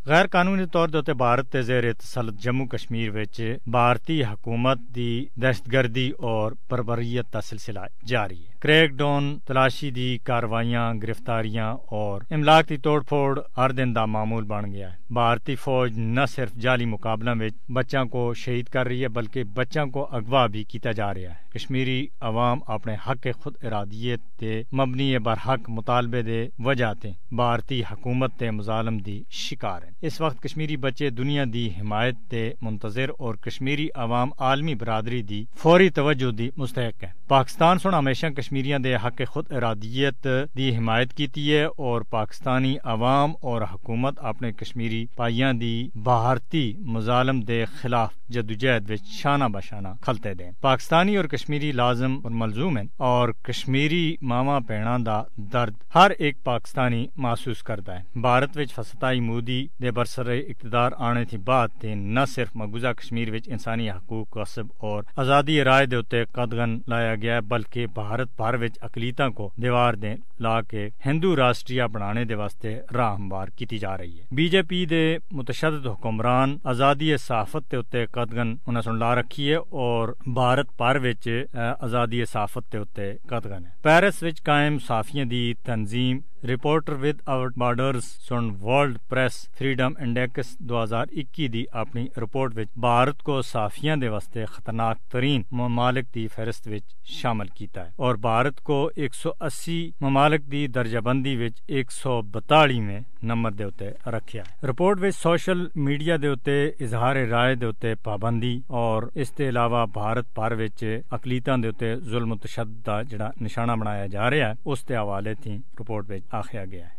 गैर कानूनी तौर के उत्ते भारत के जेर तसल्लुत जम्मू कश्मीर विच भारतीय हुकूमत की दहशतगर्दी और बर्बरियत का सिलसिला जारी है। क्रैकडाउन, तलाशी दी कार्रवाइयां, गिरफ्तारियां और इमलाक की तोड़ फोड़ हर दिन का मामूल बन गया है। भारतीय फौज न सिर्फ जाली मुकाबलों में बच्चों को शहीद कर रही है बल्कि बच्चों को अगवा भी किया जा रहा है। कश्मीरी अवाम अपने हक खुद इरादियत के मबनी बरहक मुतालबे दे वजह ते भारतीय हुकूमत ते मुजालम दी शिकार है। इस वक्त कश्मीरी बच्चे दुनिया दी हिमायत ते मुंतजर और कश्मीरी अवाम आलमी बरादरी दी फौरी तवज्जो दी मुस्तहक है। पाकिस्तान सुन हमेशा कश्मीरियों दे हक खुद इरादियत दी हिमायत की है और पाकिस्तानी अवाम और हुकूमत अपने कश्मीरी भाइयों दी भारतीय मुजालम दे खिलाफ जदोजहद विच शाना बशाना खलते दें। पाकिस्तानी और कश्मीरी लाजम और मलजूम हैं और कश्मीरी मामा भैणा दा दर्द हर एक पाकिस्तानी महसूस करता है। भारत विच फसताई मोदी दे बरसरे इक़्तिदार आने थी बाद ते न सिर्फ मकबूजा कश्मीर विच इंसानी हकूक कसब और आज़ादी राय दे उत्ते कदगन लाया गया बल्कि भारत भर विच अकलीतां को दीवार दे ला के हिंदू राष्ट्रीय बनाने दे वास्ते राह हमवार की जा रही है। बीजेपी दे मुतशद्दिद हुक्मरान आज़ादी सहाफत के उत्ते कदगन उन्हें सुन ला रखी है और भारत भर विच आज़ादी सहाफत के उत्ते कदगन है। पेरिस विच कायम सहाफियों दी तंजीम रिपोर्टर विद आउट बॉर्डर्स सुन वर्ल्ड प्रेस फ्रीडम इंडेक्स 2021 दी अपनी रिपोर्ट विच भारत को सहाफियों दे वास्ते खतरनाक तरीन ममालिक दी फहरिस्त विच शामिल किया है और भारत को 180 ममालिक दी दर्जाबंदी विच 142वें नंबर दे उत्ते रखिया है। रिपोर्ट विच सोशल मीडिया दे उत्ते इजहार राय दे उत्ते पाबंदी और इस ते अलावा भारत भर विच अकलीतां दे उत्ते जुल्म तशद्दुद दा जिहड़ा निशाना बनाया जा रहा है उस दे हवाले थी रिपोर्ट विच आखिया गया है।